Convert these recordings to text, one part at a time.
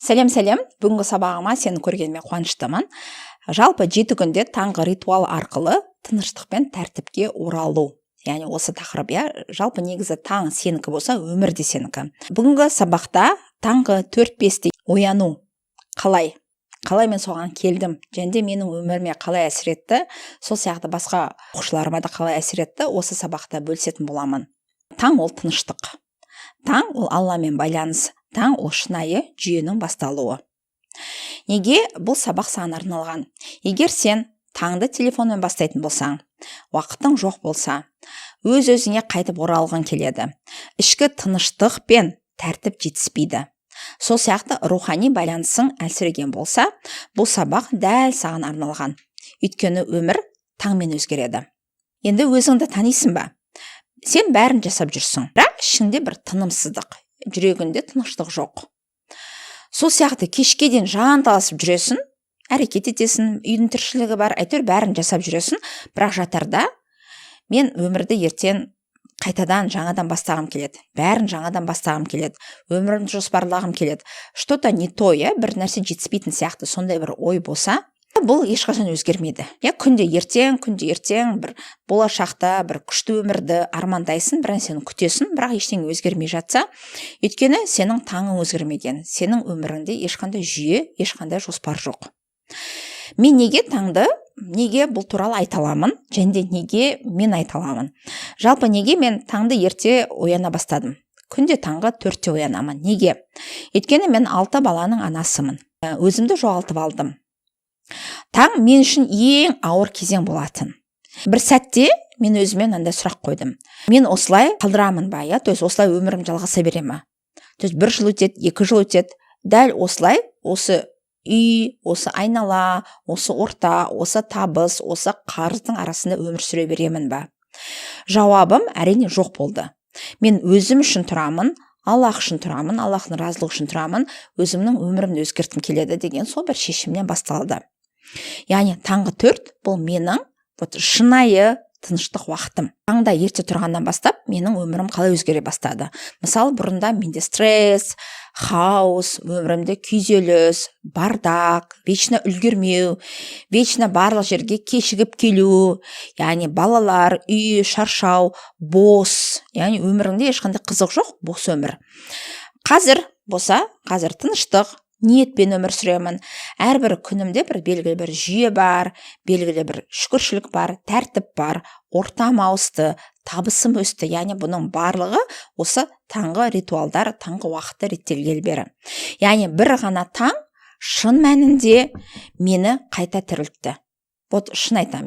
Сәлем, бүгінгі сабағыма сені көргеніме қуаныштымын. Жалпы 7 күнде таңғы ритуал арқылы тыныштық пен тәртіпке оралу. Яғни осы тақырып, жалпы негізі таң сенікі болса, өмір де сенікі. Бүгінгі сабақта таңғы 4-5-те ояну қалай мен соған келдім, және де менің өміріме қалай әсер етті, сол сияқты басқа оқушыларыма да қалай әсер етті, осы сабақта бөлісетін боламын. Таң ол тыныштық. Таң ол Алламен байланыс. Таң ол шынайы жүйенің басталуы. Неге бұл сабақ саған арналған? Егер сен таңды телефонмен бастайтын болсаң, уақытың жоқ болса, өз-өзіңе қайтып оралғың келеді. Ішкі тыныштық пен тәртіп жетіспейді. Сол сияқты рухани байланысың әлсіреген болса, бұл сабақ дәл саған арналған. Өйткені өмір таңмен өзгереді. Енді өзіңді танисың ба? Сен бәрін жасап жүрсің, бірақ ішіңде бір тынымсыздық, жүрегінде тыныштық жоқ. Сол сияқты кешке дейін жанталасып жүресің, әрекет етесің, үйдің тіршілігі бар, әйтеуір бәрін жасап жүресің, бірақ жатарда мен өмірді ертең қайтадан жаңадан бастағым келеді. Бәрін жаңадан бастағым келеді. Өмірімді жоспарлағым келеді. Что-то не то, бір нәрсе жетіспейтін сияқты, сондай бір ой болса, бұл ешқашан өзгермейді. Күнде ертең, бір болашақта бір күшті өмірді армандайсың, бір нәрсені күтесің, бірақ ештеңе өзгермей жатса, өйткені сенің таңың өзгермеген, сенің өміріңде ешқандай жүйе, ешқандай жоспар жоқ. Мен неге бұл туралы айта аламын, және де неге мен айта аламын? Жалпы неге мен таңды ерте ояна бастадым? Күнде таңғы 4-те оянамын. Неге? Өйткені мен 6 баланың анасымын. Өзімді жоғалтып алдым. Таң мен үшін ең ауыр кезең болатын. Бір сәтте мен өзіме мынандай сұрақ қойдым. Мен осылай қалдырамын ба, осылай өмірім жалғаса бере ме? 1 жыл өтеді, 2 жыл өтеді. Дәл осылай, осы үй, осы айнала, осы орта, осы табыс, осы қарыздың арасында өмір сүре беремін ба? Жауабым әрине жоқ болды. Мен өзім үшін тұрамын, Аллах үшін тұрамын, Аллахтың разылығы үшін тұрамын, өзімнің өмірімді өзгерткім келеді деген сол бір шешімнен басталды. Яғни таңғы 4 бұл менің шынайы тыныштық уақытым. Таңда ерте тұрғаннан бастап менің өмірім қалай өзгере бастады. Мысалы, бұрында менде стресс, хаос, өмірімде күйзеліс, бардақ, вечно үлгермеу, вечно барлық жерге кешігіп келу, яғни балалар, үй, шаршау, бос, яғни өміріңде ешқандай қызық жоқ, бос өмір. Қазір тыныштық, ниетпен өмір сүремін. Әрбір күнімде бір белгілі бір жүйе бар, белгілі бір шүкіршілік бар, тәртіп бар, ортам ауысты, табысым өсті. Яғни бұның барлығы осы таңғы ритуалдар, таңғы уақытты реттелгелі бері. Яғни бір ғана таң шын мәнінде мені қайта тірілтті. Шын айтам,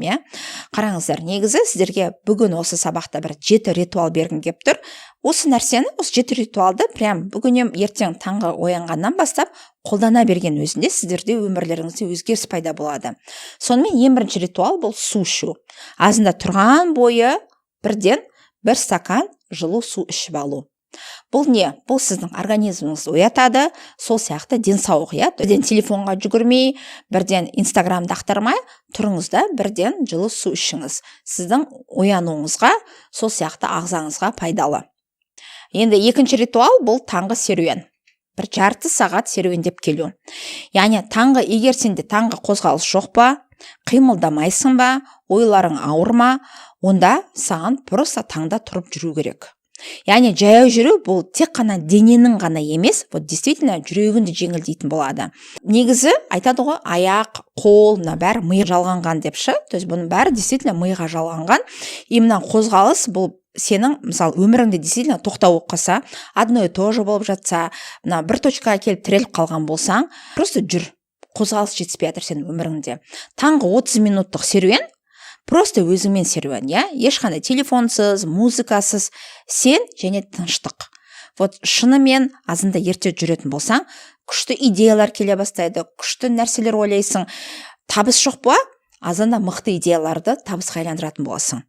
Қараңыздар, негізі сіздерге бүгін осы сабақта бір 7 ритуал бергім кеп тұр. Осы нәрсені, осы 7 ритуалды бүгіннен ертең таңғы оянғаннан бастап қолдана берген өзінде сіздерде өмірлеріңізде өзгеріс пайда болады. Сонымен ең бірінші ритуал бұл су ішу. Азында тұрған бойы бірден 1 стакан жылу су ішіп алу. Бұл не? Бұл сіздің организміңізді оятады, сол сияқты денсаулық, бірден телефонға жүгірмей, бірден инстаграмды ақтармай, тұрыңызда бірден жылы су ішіңіз. Сіздің оянуыңызға, сол сияқты ағзаңызға пайдалы. Енді екінші ритуал бұл таңғы серуен. Бір жарты сағат серуендеп келу. Яғни егер сенде таңғы қозғалыс жоқ па, қимылдамайсың ба, ойларың ауыр ма, онда саған просто таңда тұрып жүру керек. Яғни жаяу жүру бұл тек қана дененің ғана емес, действительно жүрегіңді жеңілдейтін болады. Негізі айтады ғой, аяқ, қол, бәрі миға жалғанған депші. Бұның бәрі действительно миға жалғанған. Именно қозғалыс бұл сенің, мысалы, өміріңде действительно тоқтау қалса, одно и то же болып жатса, бір точкаға келіп тіреліп қалған болсаң, просто жүр. Қозғалыс жетіспей жатыр сенің өміріңде. Таңғы 30 минуттық серуен, просто өзіңмен серуен, ешқандай телефонсыз, музыкасыз, сен және тыныштық. Шынымен азында ерте жүретін болсаң, күшті идеялар келе бастайды, күшті нәрселер ойлайсың. Табыс жоқ па? Азында мықты идеяларды табысқа айландыратын боласың.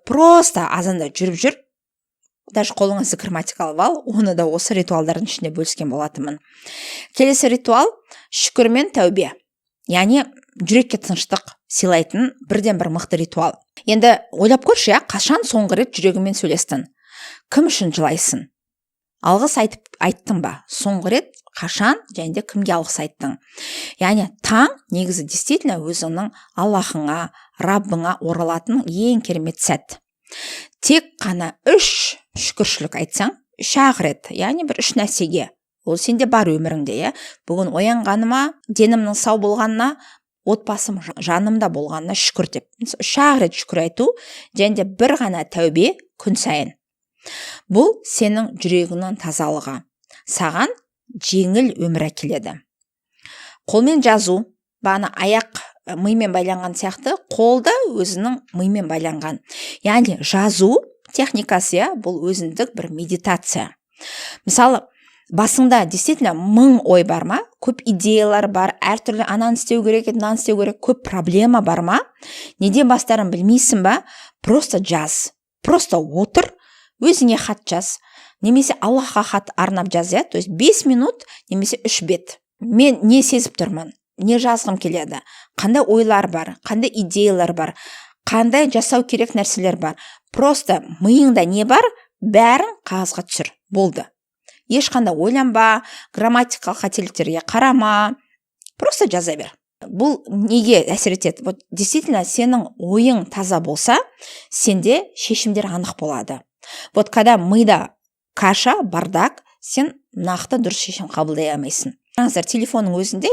Просто азында жүріп, даже қолыңа зікір-матик алып ал, оны да осы ритуалдардың ішінде бөліскен болатынмын. Келесі ритуал шүкір мен тәубе. Яғни жүрекке тыныштық сыйлайтын бірден бір мықты ритуал. Енді ойлап көрші, қашан соңғы рет жүрегіңмен сөйлестің? Кім үшін жылайсың? Алғыс айттың ба? Соңғы рет қашан және де кімге алғыс айттың. Яғни таң негізі действительно өзіңнің Аллахыңа, Раббыңа оралатын ең керемет сәт. Тек қана 3 шүкіршілік айтсаң, 3 рет, яғни бір 3 нәрсеге, ол сенде бар өміріңде, бүгін оянғаныма, денімнің сау болғанына, отбасым жанымда болғанына шүкір деп. 3 рет шүкір айту, және де бір ғана тәубе күн сайын. Бұл сенің жүрегіңнің тазалығы, саған жеңіл өмір әкеледі. Қолмен жазу, бағана аяқ мимен байланған сияқты, қолда өзінің мимен байланған. Яғни жазу техникасы, бұл өзіндік бір медитация. Мысалы, басыңда действительно 1000 ой бар ма, көп идеялар бар, әртүрлі ананы істеу керек, мынаны істеу керек, көп проблема бар ма, неден бастарын білмейсің ба, просто жаз, просто отыр, өзіңе хат жаз, немесе Аллахқа хат арнап жаз, то есть 5 минут, немесе 3 бет. Мен не сезіп тұрмын, не жазғым келеді, қандай ойлар бар, қандай идеялар бар, қандай жасау керек нәрселер бар, просто миыңда не бар, бәрін қағазға түсір, болды. Ешқандай ойланба, грамматикалық қателіктерге қарама, просто жаза бер. Бұл неге әсер етеді? Вот действительно сенің ойың таза болса, сенде шешімдер анық болады. Вот когда мида каша, бардак, сен нақты дұрыс шешім қабылдай алмайсың. Қараңыздар, телефонның өзінде,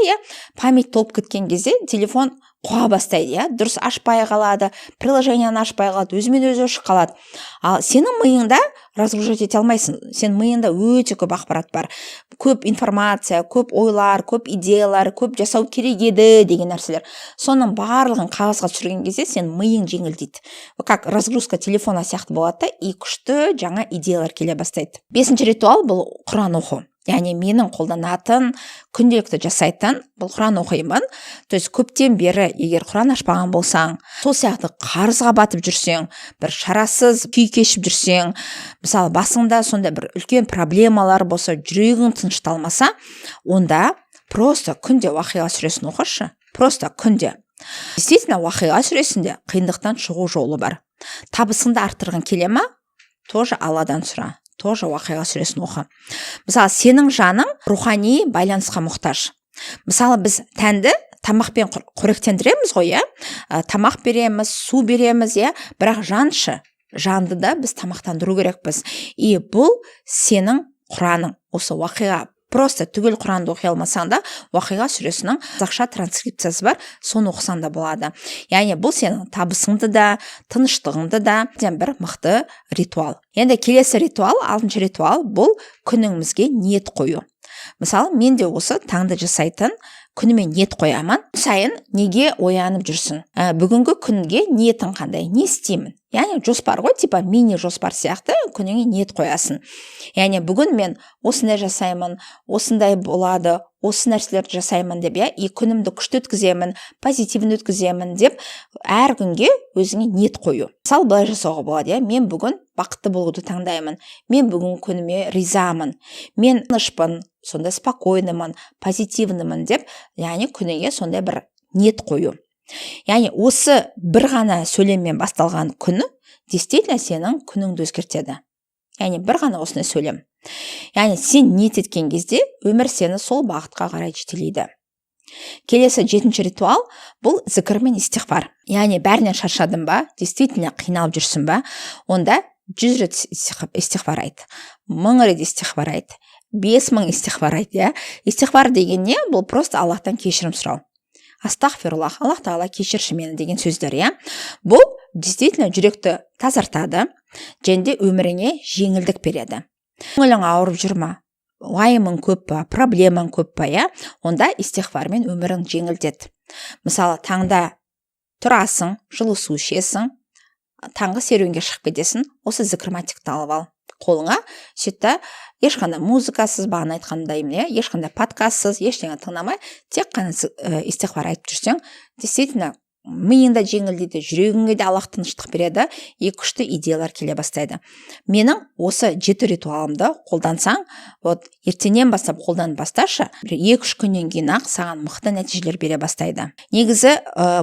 память толып кеткен кезде телефон қуа бастайды, дұрыс ашпай қалады, приложениені ашпай қалады, өзімен өзі өшіп қалады. Ал сенің миыңда разгружать ете алмайсың. Сен миыңда өте көп ақпарат бар. Көп информация, көп ойлар, көп идеялар, көп жасау керек еді деген нәрселер. Соның барлығын қағазға түсірген кезде сен миың жеңілдейді. Как разгрузка телефона сияқты болады да, и күшті жаңа идеялар келе бастайды. 5-ші ритуал бұл Құран оқу. Яғни менің қолданатын, күнделікті жасайтын, бұл Құран оқимын. То есть көптен бері егер Құран ашпаған болсаң, сол сияқты қарызға батып жүрсең, бір шарасыз күй кешіп жүрсең, мысалы басыңда сонда бір үлкен проблемалар болса, жүрегің тынышталмаса, онда просто күнде Уақиға сүресін оқышы. Просто күнде. Действительно, Уақиға сүресінде қиындықтан шығу жолы бар. Табысыңды арттырғың келе ма? Тоже Алладан сұра. Тоже Уақиға сүресін оқы. Мысалы, сенің жаның рухани байланысқа мұқтаж. Мысалы, біз тәнді тамақпен қоректендіреміз ғой, тамақ береміз, су береміз, бірақ жанды да біз тамақтандыру керекпіз. И бұл сенің Құраның, осы Уақиға просто түгел Құранды оқи алмасаң да, Уақиға сүресінің қазақша транскрипциясы бар, соны оқысаң да болады. Яғни бұл сенің табысыңды да, тыныштығыңды да бір мықты ритуал. Енді келесі ритуал, 6-шы ритуал, бұл күніңізге ниет қою. Мысалы, мен де осы таңды жасайтын күніме ниет қоямын. Сайын неге оянып жүрсің? Бүгінгі күнге ниетің қандай? Не істеймін? Яғни жоспар ғой, типа мини жоспар сияқты күніңе ниет қоясың. Яғни бүгін мен осындай жасаймын, осындай болады, осы нәрселерді жасаймын деп, и күнімді күшті өткіземін, позитивін өткіземін деп, әр күнге өзіңе ниет қою. Мысалы, былай жасауға болады, мен бүгін бақытты болуды таңдаймын, мен бүгін күніме ризамын, мен тынышпын, сондай спокойнымын, позитивнымын деп, яғни күніге сондай бір ниет қою. Яғни осы бір ғана сөйлеммен басталған күні действительно сенің күніңді өзгертеді. Яғни бір ғана осындай сөйлем. Яғни сен ниет еткен кезде өмір сені сол бағытқа қарай жетелейді. Келесі 7-ші ритуал бұл зікір мен истиғфар. Яғни бәрінен шаршадың ба, действительно қиналып жүрсің ба, онда 100 рет истиғфар айт, 1000 рет истиғфар айт, 5000 истиғфар айт. Истиғфар деген не? Бұл просто Аллахтан кешірім сұрау. Астағфируллах, Аллах тағала кешірші мені деген сөздер, Бұл действительно жүректі тазартады, және де өміріңе жеңілдік береді. Көңілің ауырып жүрма, уайымың көп па, проблемаң көп па, онда истиғфармен өмірің жеңілдет. Мысалы, таңда тұрасың, жылы су ішесің, таңғы серуенге шығып кетесің, осы зікір-матикті алып ал. Қолыңа сөйтті, ешқандай музыкасыз, бағана айтқандай, ешқандай подкастсыз, ештеңе тыңдамай, тек қана истиғфар айтып жүрсең, действительно миыңда жеңілдейді, жүрегіңе де Аллах тыныштық береді, күшті идеялар келе бастайды. Менің осы 7 ритуалымды қолдансаң, ертеңнен бастап қолданып басташы, 2-3 күннен кейін ақ саған мықты нәтижелер бере бастайды. Негізі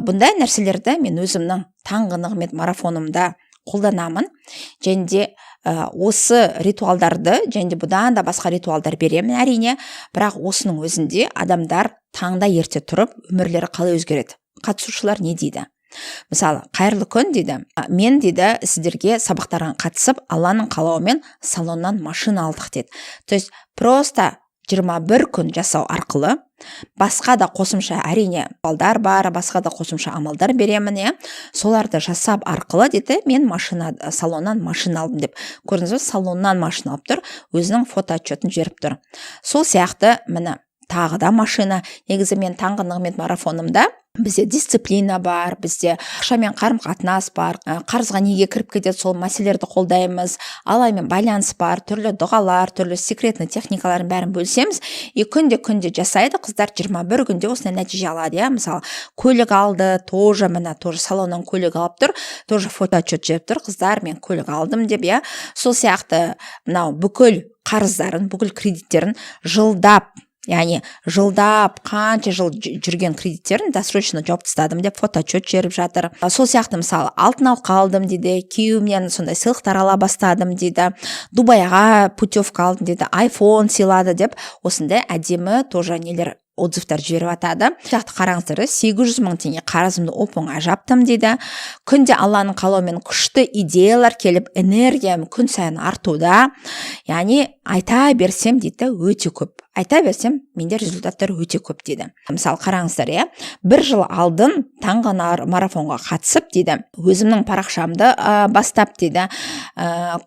бұндай нәрселерді мен өзімнің таңғы нығмет марафонымда қолданамын, және де осы ритуалдарды және де бұдан да басқа ритуалдар беремін әрине, бірақ осының өзінде адамдар таңда ерте тұрып өмірлері қалай өзгереді? Қатысушылар не дейді? Мысалы, қайырлы күн дейді, мен дейді сіздерге сабақтарға қатысып Алланың қалауымен салоннан машина алдық дейді. То есть просто 21 күн жасау арқылы басқа да қосымша әрине балдар бар, басқа да қосымша амалдар беремін, соларды жасап арқылы дейді, мен салоннан машина алдым деп. Көрдіңіз бе, салоннан машина алып тұр, өзінің фотоотчетін жіберіп тұр. Сол сияқты міне тағы да машина. Негізі мен таңғы нығмет марафонымда бізде дисциплина бар, бізде ақшамен қарым-қатынас бар, қарызға неге кіріп кетеді, сол мәселелерді қолдаймыз, Алламен байланыс бар, түрлі дұғалар, түрлі секретный техникалардың бәрін бөлсеміз, күнде жасайды қыздар, 21 күнде осындай нәтиже алады. Мысалы, көлік алды, тоже салоннан көлік алып тұр, тоже фотоотчет жіберіп тұр, қыздар, мен көлік алдым деп, сол сияқты мынау бүкіл қарыздарын, бүкіл кредиттерін жылдап қанша жыл жүрген кредиттерін досрочно жауып тастадым деп фотоотчет жіберіп жатыр. Сол сияқты мысалы алтын алқа алдым дейді, күйеуімнен сондай сыйлықтар ала бастадым дейді, Дубайға путевка алдым дейді, iPhone сыйлады деп осындай әдемі тоже нелер отзывтар жіберіп атады. Жақты қараңыздар, 800 мың теңге қарызымды оп-оңай жаптым дейді. Күнде Алланың қалауымен күшті идеялар келіп, энергиям күн сайын артуда. Яғни айта берсем дейді, өте көп. Айта берсем, менде результаттар өте көп дейді. Мысалы қараңыздар, бір жыл алдын таңғы марафонға қатысып дейді, өзімнің парақшамды бастап дейді,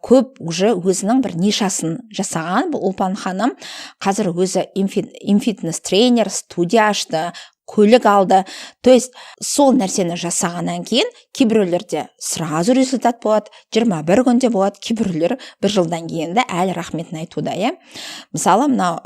көп уже өзінің бір нишасын жасаған. Бұл Ұлпан ханым қазір өзі инфитнес тренер, студия ашты, көлік алды. То есть сол нәрсені жасағаннан кейін кейбіреулерде сразу результат болады, 21 күнде болады, кейбіреулер бір жылдан кейін де әлі рахметін айтуда. Мысалы, мынау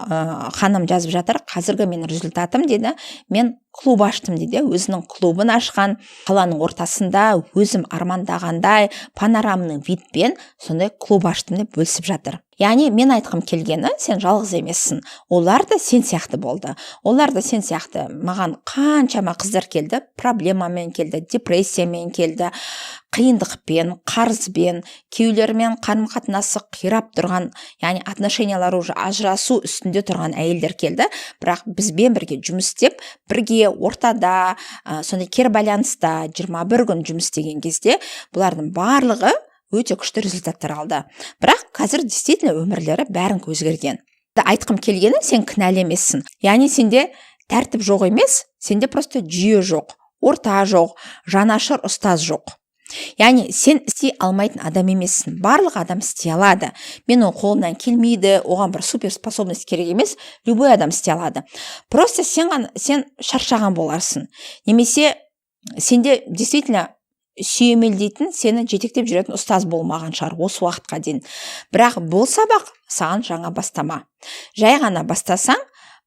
ханым жазып жатыр, қазіргі менің результатым дейді, мен клуб аштым дейді, өзінің клубын ашқан, қаланың ортасында өзім армандағандай панорамный видпен сондай клуб аштым деп бөлісіп жатыр. Яғни мен айтқым келгені, сен жалғыз емессің, олар да сен сияқты болды, олар да сен сияқты. Маған қаншама қыздар келді, проблемамен келді, депрессиямен келді, қиындықпен, қарызбен, күйеулерімен қарым-қатынасы қирап тұрған, яғни отношениялары уже ажырасу үстінде тұрған әйелдер келді. Бірақ бізбен бірге жұмыс істеп, бірге ортада, сондай кері байланыста 21 күн жұмыс істеген кезде бұлардың барлығы өте күшті результаттар алды. Бірақ қазір действительно өмірлері бәрін өзгерген. Айтқым келгені, сен кінәлі емессің. Яғни сенде тәртіп жоқ емес, сенде просто жүйе жоқ, орта жоқ, жанашыр ұстаз жоқ. Яғни сен істей алмайтын адам емессің. Барлық адам істей алады. Мен ол қолымнан келмейді, оған бір суперспособность керек емес, любой адам істей алады. Просто сен шаршаған боларсың. Немесе сенде действительно сүйемелдейтін, сені жетектеп жүретін ұстаз болмаған шығар осы уақытқа дейін. Бірақ бұл сабақ саған жаңа бастама. Жай ғана бастасаң,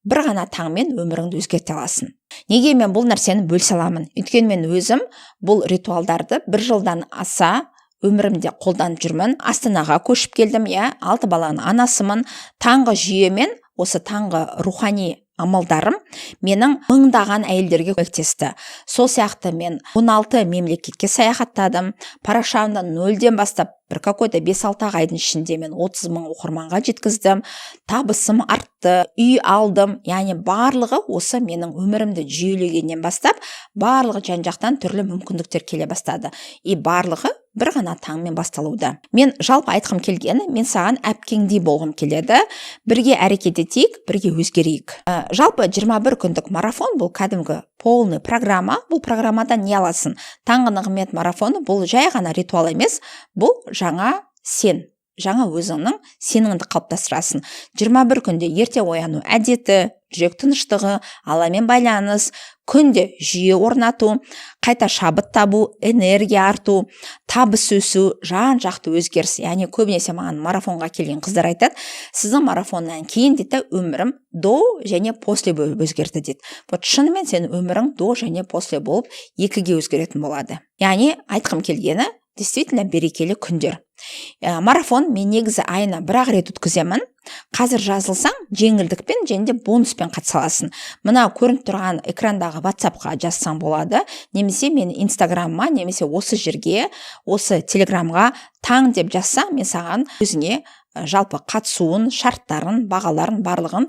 бір ғана таңмен өміріңді өзгерте аласың. Неге мен бұл нәрсені бөлісе аламын? Өйткені мен өзім бұл ритуалдарды бір жылдан аса өмірімде қолданып жүрмін. Астанаға көшіп келдім, 6 баланың анасымын. Таңғы жүйемен, осы таңғы рухани амалдарым менің мыңдаған әйелдерге көмектесті. Сол сияқты мен 16 мемлекетке саяхаттадым. Парақшамда 0-ден бастап бір какой-то 5-6 айдың ішінде мен 30 мың оқырманға жеткіздім. Табысым артты, үй алдым. Яғни барлығы осы менің өмірімді жүйелегеннен бастап, барлығы жан-жақтан түрлі мүмкіндіктер келе бастады. Барлығы бір ғана таңмен басталуда. Мен жалпы айтқым келгені, мен саған әпкеңдей болғым келеді. Бірге әрекет етейік, бірге өзгерейік. Жалпы 21 күндік марафон бұл кәдімгі полный программа. Бұл программадан не аласың? Таңғы нығмет марафоны бұл жай ғана ритуал емес, бұл жаңа сен, жаңа өзіңнің сеніңді қалыптастырасың. 21 күнде ерте ояну әдеті, жүрек тыныштығы, Алламен байланыс, күнде жүйе орнату, қайта шабыт табу, энергия арту, табыс өсу, жан-жақты өзгеріс. Яғни көбінесе маған марафонға келген қыздар айтады, сіздің марафоннан кейін дейді, өмірім до және после болып өзгерді дейді. Вот шынымен сен өмірің до және после болып екіге өзгеретін болады. Яғни айтқым келгені, действительно берекелі күндер. Марафон мен негізі айына бір-ақ рет өткіземін. Қазір жазылсаң, жеңілдікпен және де бонуспен қатыса аласың. Мына көрініп тұрған экрандағы WhatsApp-қа жазсаң болады, немесе мен Instagram-ма, немесе осы жерге, осы Telegram-ға таң деп жазсаң, мен саған өзіңе жалпы қатысуын, шарттарын, бағаларын барлығын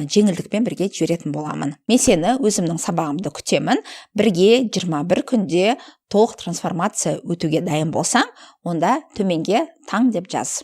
жеңілдікпен бірге жіберетін боламын. Мен сені өзімнің сабағымды күтемін. Бірге 21 күнде толық трансформация өтуге дайын болсаң, онда төменге таң деп жаз.